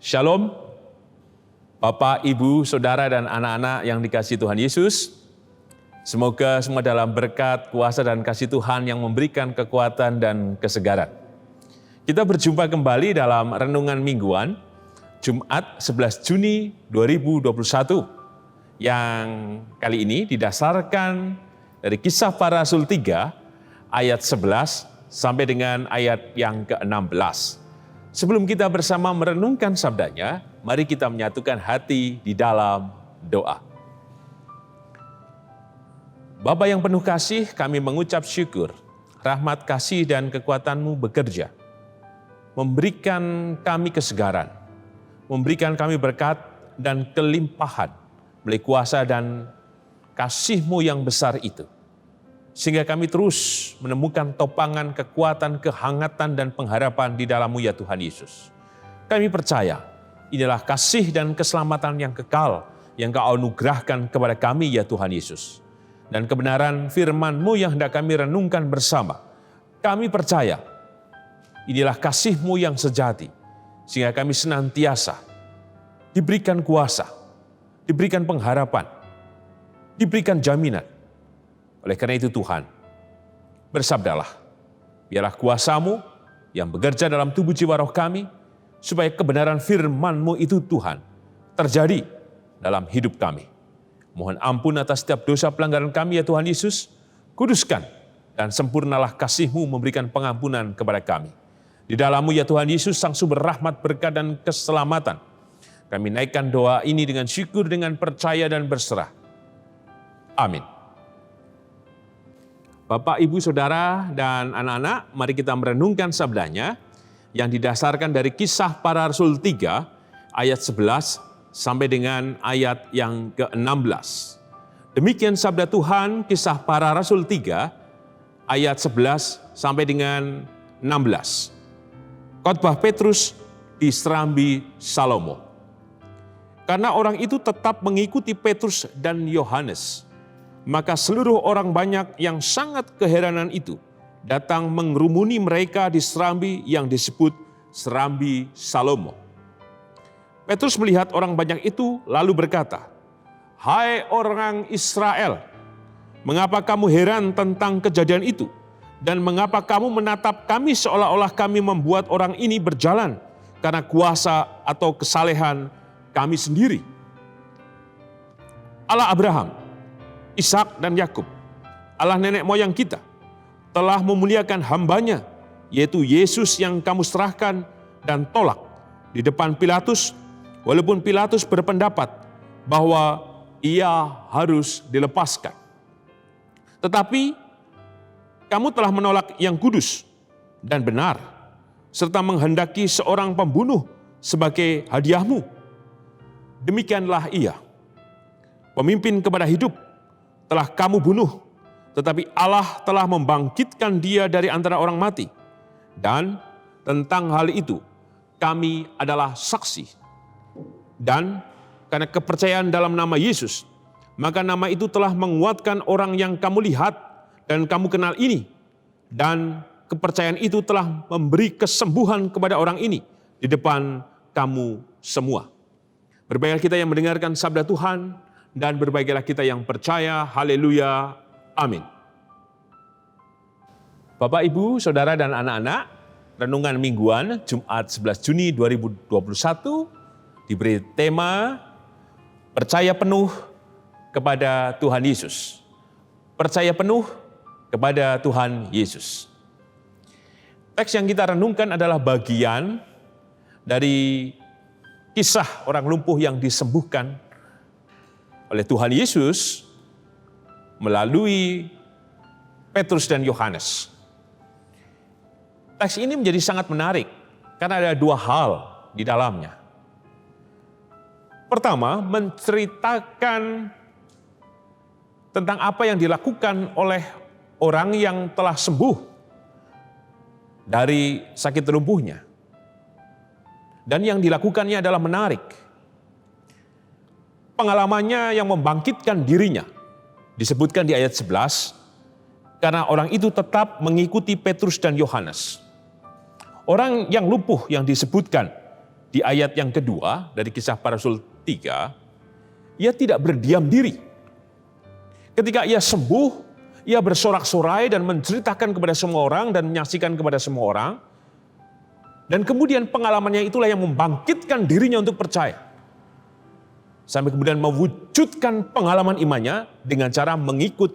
Shalom, Bapak, Ibu, Saudara, dan anak-anak yang dikasihi Tuhan Yesus. Semoga semua dalam berkat, kuasa, dan kasih Tuhan yang memberikan kekuatan dan kesegaran. Kita berjumpa kembali dalam Renungan Mingguan, Jumat 11 Juni 2021, yang kali ini didasarkan dari Kisah Para Rasul 3, ayat 11 sampai dengan ayat yang ke-16. Sebelum kita bersama merenungkan sabdanya, mari kita menyatukan hati di dalam doa. Bapa yang penuh kasih, kami mengucap syukur, rahmat kasih dan kekuatan-Mu bekerja, memberikan kami kesegaran, memberikan kami berkat dan kelimpahan melalui kuasa dan kasih-Mu yang besar itu. Sehingga kami terus menemukan topangan kekuatan, kehangatan, dan pengharapan di dalam-Mu ya Tuhan Yesus. Kami percaya inilah kasih dan keselamatan yang kekal yang Kau anugerahkan kepada kami ya Tuhan Yesus. Dan kebenaran firman-Mu yang hendak kami renungkan bersama. Kami percaya inilah kasih-Mu yang sejati, sehingga kami senantiasa diberikan kuasa, diberikan pengharapan, diberikan jaminan. Oleh karena itu Tuhan, bersabdalah, biarlah kuasa-Mu yang bekerja dalam tubuh jiwa roh kami, supaya kebenaran firman-Mu itu Tuhan, terjadi dalam hidup kami. Mohon ampun atas setiap dosa pelanggaran kami ya Tuhan Yesus, kuduskan dan sempurnalah kasih-Mu memberikan pengampunan kepada kami. Di dalam-Mu ya Tuhan Yesus, sang sumber rahmat, berkat, dan keselamatan, kami naikkan doa ini dengan syukur, dengan percaya dan berserah. Amin. Bapak, Ibu, Saudara, dan anak-anak, mari kita merenungkan sabdanya yang didasarkan dari Kisah Para Rasul 3, ayat 11 sampai dengan ayat yang ke-16. Demikian sabda Tuhan, Kisah Para Rasul 3, ayat 11 sampai dengan 16. Khotbah Petrus di Serambi Salomo. Karena orang itu tetap mengikuti Petrus dan Yohanes, maka seluruh orang banyak yang sangat keheranan itu datang mengerumuni mereka di serambi yang disebut Serambi Salomo. Petrus melihat orang banyak itu lalu berkata, "Hai orang Israel, mengapa kamu heran tentang kejadian itu? Dan mengapa kamu menatap kami seolah-olah kami membuat orang ini berjalan karena kuasa atau kesalehan kami sendiri? Allah Abraham, Ishak dan Yakub, Allah nenek moyang kita, telah memuliakan hambanya, yaitu Yesus yang kamu serahkan dan tolak di depan Pilatus, walaupun Pilatus berpendapat bahwa ia harus dilepaskan. Tetapi kamu telah menolak yang kudus dan benar, serta menghendaki seorang pembunuh sebagai hadiahmu. Demikianlah ia, pemimpin kepada hidup, telah kamu bunuh, tetapi Allah telah membangkitkan dia dari antara orang mati. Dan tentang hal itu, kami adalah saksi. Dan karena kepercayaan dalam nama Yesus, maka nama itu telah menguatkan orang yang kamu lihat dan kamu kenal ini. Dan kepercayaan itu telah memberi kesembuhan kepada orang ini di depan kamu semua." Berbahagia kita yang mendengarkan sabda Tuhan, dan berbahagialah kita yang percaya. Haleluya. Amin. Bapak, Ibu, Saudara, dan anak-anak, Renungan Mingguan Jumat 11 Juni 2021 diberi tema percaya penuh kepada Tuhan Yesus. Percaya penuh kepada Tuhan Yesus. Teks yang kita renungkan adalah bagian dari kisah orang lumpuh yang disembuhkan oleh Tuhan Yesus melalui Petrus dan Yohanes. Teks ini menjadi sangat menarik karena ada dua hal di dalamnya. Pertama, menceritakan tentang apa yang dilakukan oleh orang yang telah sembuh dari sakit lumpuhnya. Dan yang dilakukannya adalah menarik. Pengalamannya yang membangkitkan dirinya disebutkan di ayat 11, karena orang itu tetap mengikuti Petrus dan Yohanes. Orang yang lumpuh yang disebutkan di ayat yang kedua dari Kisah Para Rasul 3, ia tidak berdiam diri. Ketika ia sembuh, ia bersorak-sorai dan menceritakan kepada semua orang dan menyaksikan kepada semua orang. Dan kemudian pengalamannya itulah yang membangkitkan dirinya untuk percaya. Sampai kemudian mewujudkan pengalaman imannya dengan cara mengikut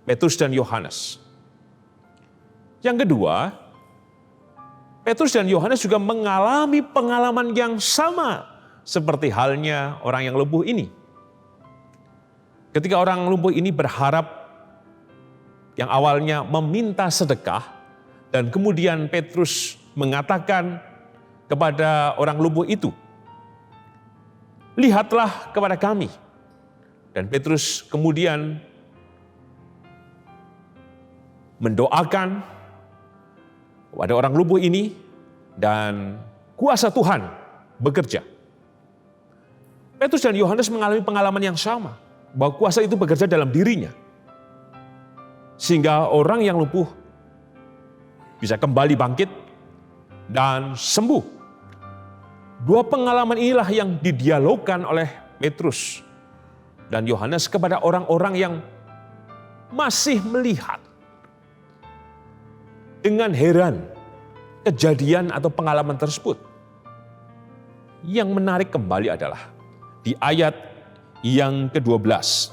Petrus dan Yohanes. Yang kedua, Petrus dan Yohanes juga mengalami pengalaman yang sama seperti halnya orang yang lumpuh ini. Ketika orang lumpuh ini berharap yang awalnya meminta sedekah dan kemudian Petrus mengatakan kepada orang lumpuh itu, "Lihatlah kepada kami." Dan Petrus kemudian mendoakan kepada orang lumpuh ini dan kuasa Tuhan bekerja. Petrus dan Yohanes mengalami pengalaman yang sama, bahwa kuasa itu bekerja dalam dirinya. Sehingga orang yang lumpuh bisa kembali bangkit dan sembuh. Dua pengalaman inilah yang didialogkan oleh Petrus dan Yohanes kepada orang-orang yang masih melihat dengan heran kejadian atau pengalaman tersebut. Yang menarik kembali adalah di ayat yang ke-12.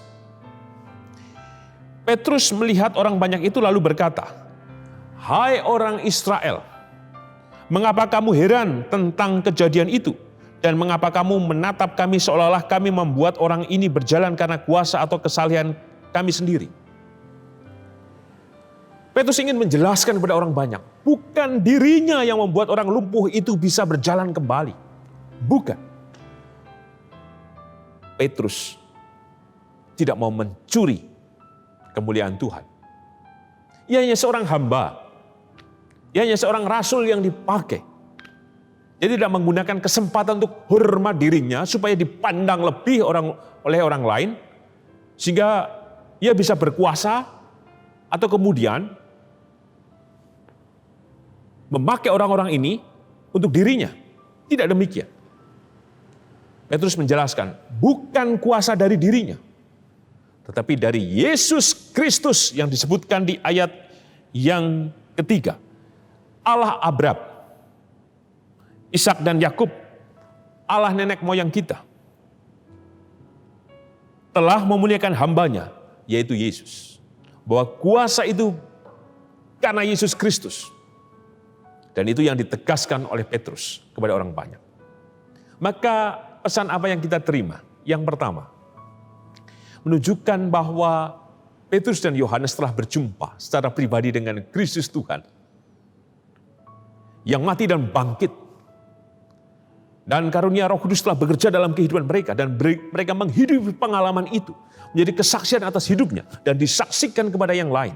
Petrus melihat orang banyak itu lalu berkata, "Hai orang Israel, mengapa kamu heran tentang kejadian itu? Dan mengapa kamu menatap kami seolah-olah kami membuat orang ini berjalan karena kuasa atau kesalehan kami sendiri?" Petrus ingin menjelaskan kepada orang banyak, bukan dirinya yang membuat orang lumpuh itu bisa berjalan kembali. Bukan. Petrus tidak mau mencuri kemuliaan Tuhan. Ia hanya seorang hamba. Ia hanya seorang rasul yang dipakai. Dia tidak menggunakan kesempatan untuk hormat dirinya supaya dipandang lebih oleh orang lain. Sehingga ia bisa berkuasa atau kemudian memakai orang-orang ini untuk dirinya. Tidak demikian. Petrus menjelaskan, bukan kuasa dari dirinya, tetapi dari Yesus Kristus yang disebutkan di ayat yang ketiga. Allah Abraham, Ishak dan Yakub, Allah nenek moyang kita, telah memuliakan hambanya, yaitu Yesus. Bahwa kuasa itu karena Yesus Kristus. Dan itu yang ditegaskan oleh Petrus kepada orang banyak. Maka pesan apa yang kita terima? Yang pertama, menunjukkan bahwa Petrus dan Yohanes telah berjumpa secara pribadi dengan Kristus Tuhan yang mati dan bangkit. Dan karunia Roh Kudus telah bekerja dalam kehidupan mereka dan mereka menghidupi pengalaman itu menjadi kesaksian atas hidupnya dan disaksikan kepada yang lain.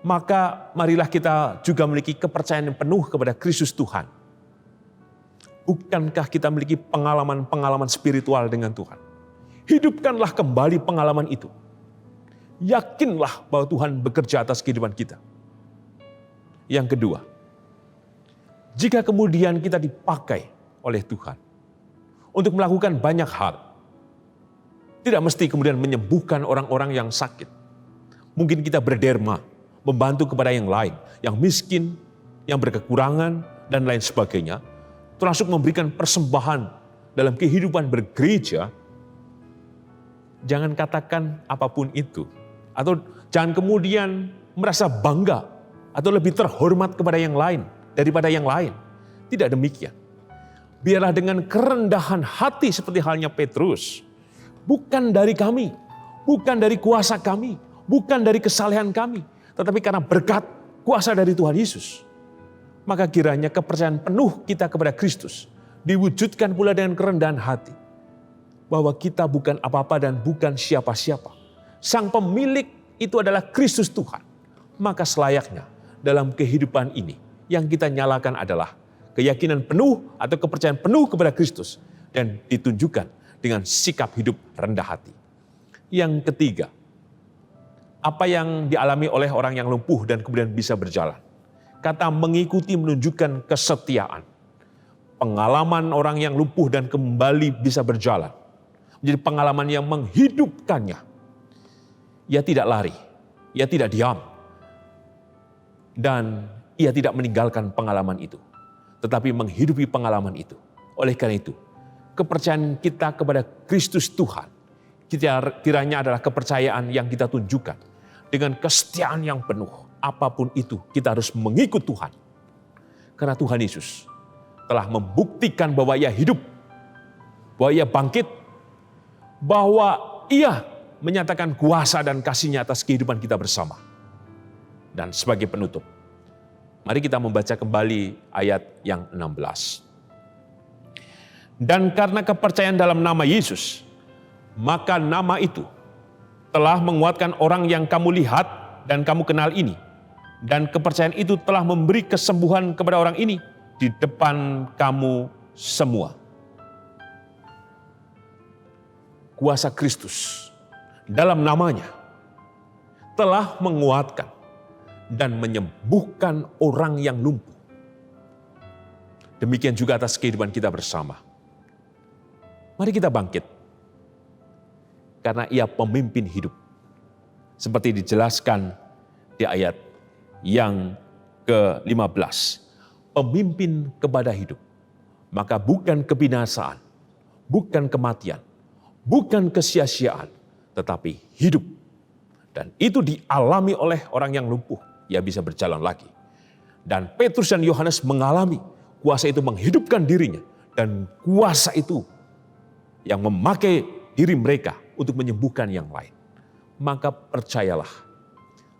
Maka marilah kita juga memiliki kepercayaan yang penuh kepada Kristus Tuhan. Bukankah kita memiliki pengalaman-pengalaman spiritual dengan Tuhan? Hidupkanlah kembali pengalaman itu. Yakinlah bahwa Tuhan bekerja atas kehidupan kita. Yang kedua, jika kemudian kita dipakai oleh Tuhan untuk melakukan banyak hal, tidak mesti kemudian menyembuhkan orang-orang yang sakit. Mungkin kita berderma, membantu kepada yang lain, yang miskin, yang berkekurangan, dan lain sebagainya, termasuk memberikan persembahan dalam kehidupan bergereja. Jangan katakan apapun itu, atau jangan kemudian merasa bangga atau lebih terhormat kepada yang lain daripada yang lain. Tidak demikian. Biarlah dengan kerendahan hati seperti halnya Petrus, bukan dari kami, bukan dari kuasa kami, bukan dari kesalehan kami, tetapi karena berkat kuasa dari Tuhan Yesus. Maka kiranya kepercayaan penuh kita kepada Kristus diwujudkan pula dengan kerendahan hati. Bahwa kita bukan apa-apa dan bukan siapa-siapa. Sang pemilik itu adalah Kristus Tuhan. Maka selayaknya dalam kehidupan ini yang kita nyalakan adalah keyakinan penuh atau kepercayaan penuh kepada Kristus. Dan ditunjukkan dengan sikap hidup rendah hati. Yang ketiga, apa yang dialami oleh orang yang lumpuh dan kemudian bisa berjalan. Kata mengikuti menunjukkan kesetiaan. pengalaman orang yang lumpuh dan kembali bisa berjalan. Menjadi pengalaman yang menghidupkannya. Ia tidak lari, ia tidak diam. Dan ia tidak meninggalkan pengalaman itu. Tetapi menghidupi pengalaman itu. Oleh karena itu, kepercayaan kita kepada Kristus Tuhan, kiranya adalah kepercayaan yang kita tunjukkan. Dengan kesetiaan yang penuh, apapun itu kita harus mengikut Tuhan. Karena Tuhan Yesus telah membuktikan bahwa ia hidup, bahwa ia bangkit, bahwa ia menyatakan kuasa dan kasih-Nya atas kehidupan kita bersama. Dan sebagai penutup, mari kita membaca kembali ayat yang 16. Dan karena kepercayaan dalam nama Yesus, maka nama itu telah menguatkan orang yang kamu lihat dan kamu kenal ini. Dan kepercayaan itu telah memberi kesembuhan kepada orang ini di depan kamu semua. Kuasa Kristus dalam namanya telah menguatkan dan menyembuhkan orang yang lumpuh. Demikian juga atas kehidupan kita bersama. Mari kita bangkit. Karena ia pemimpin hidup. Seperti dijelaskan di ayat yang ke-15. Pemimpin kepada hidup. Maka bukan kebinasaan, bukan kematian, bukan kesia-siaan, tetapi hidup. Dan itu dialami oleh orang yang lumpuh. Ia bisa berjalan lagi. Dan Petrus dan Yohanes mengalami kuasa itu menghidupkan dirinya. Dan kuasa itu yang memakai diri mereka untuk menyembuhkan yang lain. Maka percayalah,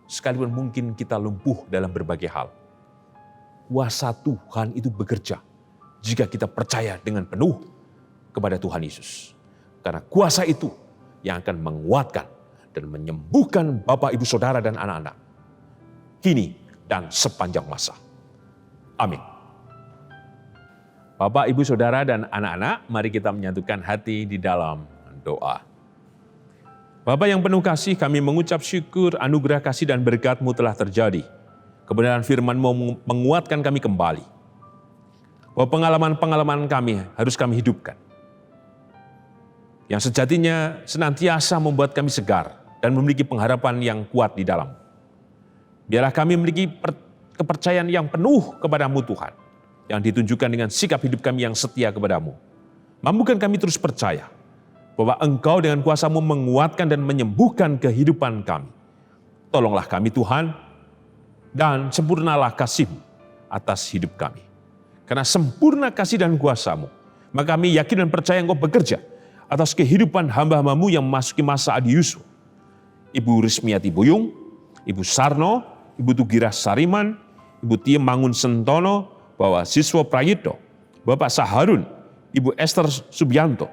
sekalipun mungkin kita lumpuh dalam berbagai hal, kuasa Tuhan itu bekerja jika kita percaya dengan penuh kepada Tuhan Yesus. Karena kuasa itu yang akan menguatkan dan menyembuhkan Bapak, Ibu, Saudara, dan anak-anak, kini dan sepanjang masa. Amin. Bapak, Ibu, Saudara, dan anak-anak, mari kita menyatukan hati di dalam doa. Bapa yang penuh kasih, kami mengucap syukur anugerah kasih dan berkat-Mu telah terjadi. Kebenaran firman-Mu menguatkan kami kembali. Bahwa pengalaman-pengalaman kami harus kami hidupkan. Yang sejatinya senantiasa membuat kami segar dan memiliki pengharapan yang kuat di dalam. Biarlah kami memiliki kepercayaan yang penuh kepada-Mu Tuhan, yang ditunjukkan dengan sikap hidup kami yang setia kepada-Mu. Mampukan kami terus percaya bahwa Engkau dengan kuasa-Mu menguatkan dan menyembuhkan kehidupan kami. Tolonglah kami Tuhan, dan sempurnalah kasih-Mu atas hidup kami. Karena sempurna kasih dan kuasa-Mu, maka kami yakin dan percaya Engkau bekerja atas kehidupan hamba-hamba-Mu yang memasuki masa adiusu. Ibu Rismiati Buyung, Ibu Sarno, Ibu Tugira Sariman, Ibu Tiem Mangun Sentono, Bapak Siswo Prayito, Bapak Saharun, Ibu Esther Subianto,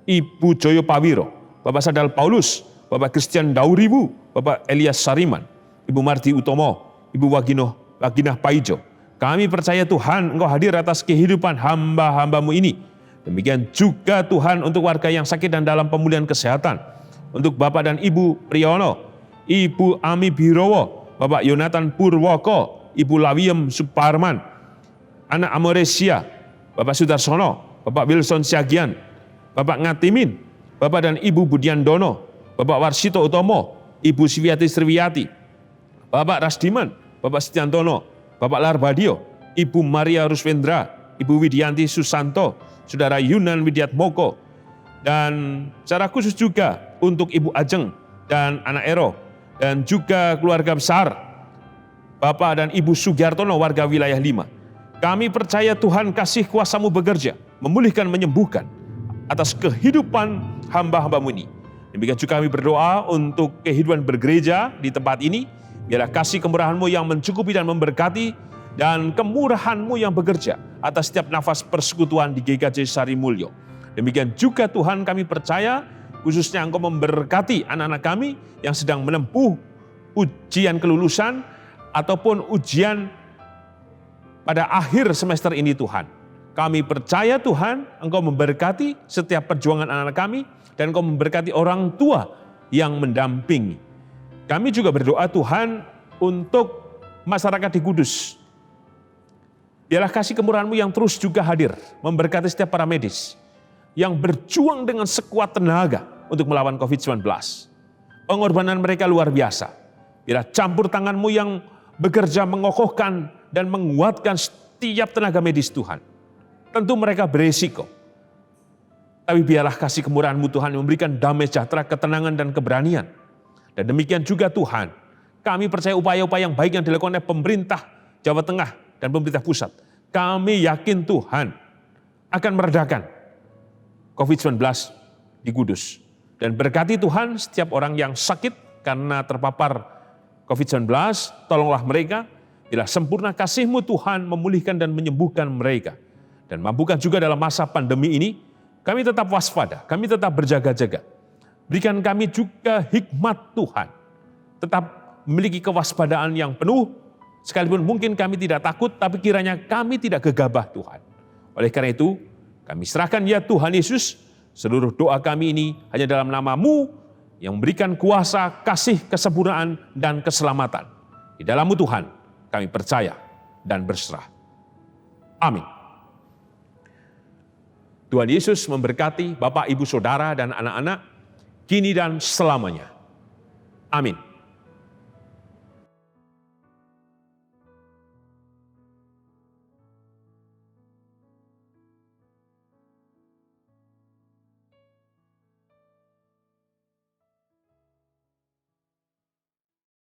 Ibu Joyo Pawiro, Bapak Sadal Paulus, Bapak Christian Dauribu, Bapak Elias Sariman, Ibu Marti Utomo, Ibu Waginah Paijo. Kami percaya Tuhan Engkau hadir atas kehidupan hamba-hamba-Mu ini. Demikian juga Tuhan untuk warga yang sakit dan dalam pemulihan kesehatan. Untuk Bapak dan Ibu Priyono, Ibu Ami Birowo, Bapak Yonatan Purwoko, Ibu Lawiem Suparman, Anak Amoresia, Bapak Sudarsono, Bapak Wilson Siagian, Bapak Ngatimin, Bapak dan Ibu Budiandono, Bapak Warsito Utomo, Ibu Siviati Sriwiyati, Bapak Rasdiman, Bapak Setiantono, Bapak Larbadio, Ibu Maria Ruswendra, Ibu Widianti Susanto, Saudara Yunan Widiatmoko, dan secara khusus juga untuk Ibu Ajeng dan anak Ero, dan juga keluarga besar Bapak dan Ibu Sugiartono warga wilayah 5. Kami percaya Tuhan kasih kuasa-Mu bekerja, memulihkan, menyembuhkan atas kehidupan hamba-hamba-Mu ini. Demikian juga kami berdoa untuk kehidupan bergereja di tempat ini. Biarlah kasih kemurahan-Mu yang mencukupi dan memberkati, dan kemurahan-Mu yang bekerja atas setiap nafas persekutuan di GKJ Sari Mulyo. Demikian juga Tuhan kami percaya, khususnya Engkau memberkati anak-anak kami yang sedang menempuh ujian kelulusan ataupun ujian pada akhir semester ini Tuhan. Kami percaya Tuhan, Engkau memberkati setiap perjuangan anak-anak kami, dan Engkau memberkati orang tua yang mendampingi. Kami juga berdoa Tuhan untuk masyarakat di Kudus, Biarlah kasih kemurahan-Mu yang terus juga hadir, memberkati setiap para medis yang berjuang dengan sekuat tenaga untuk melawan COVID-19. Pengorbanan mereka luar biasa. Biarlah campur tangan-Mu yang bekerja mengokohkan dan menguatkan setiap tenaga medis Tuhan. Tentu mereka beresiko. Tapi biarlah kasih kemurahan-Mu Tuhan memberikan damai sejahtera, ketenangan dan keberanian. Dan demikian juga Tuhan, kami percaya upaya-upaya yang baik yang dilakukan oleh pemerintah Jawa Tengah dan pemerintah pusat. Kami yakin Tuhan akan meredakan COVID-19 di Kudus. Dan berkati Tuhan setiap orang yang sakit karena terpapar COVID-19, tolonglah mereka, bila sempurna kasih-Mu Tuhan memulihkan dan menyembuhkan mereka. Dan mampukan juga dalam masa pandemi ini, kami tetap waspada, kami tetap berjaga-jaga. Berikan kami juga hikmat Tuhan, tetap memiliki kewaspadaan yang penuh, sekalipun mungkin kami tidak takut, tapi kiranya kami tidak gegabah Tuhan. Oleh karena itu, kami serahkan ya Tuhan Yesus, seluruh doa kami ini hanya dalam nama-Mu yang memberikan kuasa, kasih, kesempurnaan, dan keselamatan. Di dalam-Mu Tuhan, kami percaya dan berserah. Amin. Tuhan Yesus memberkati Bapak, Ibu, Saudara, dan anak-anak, kini dan selamanya. Amin.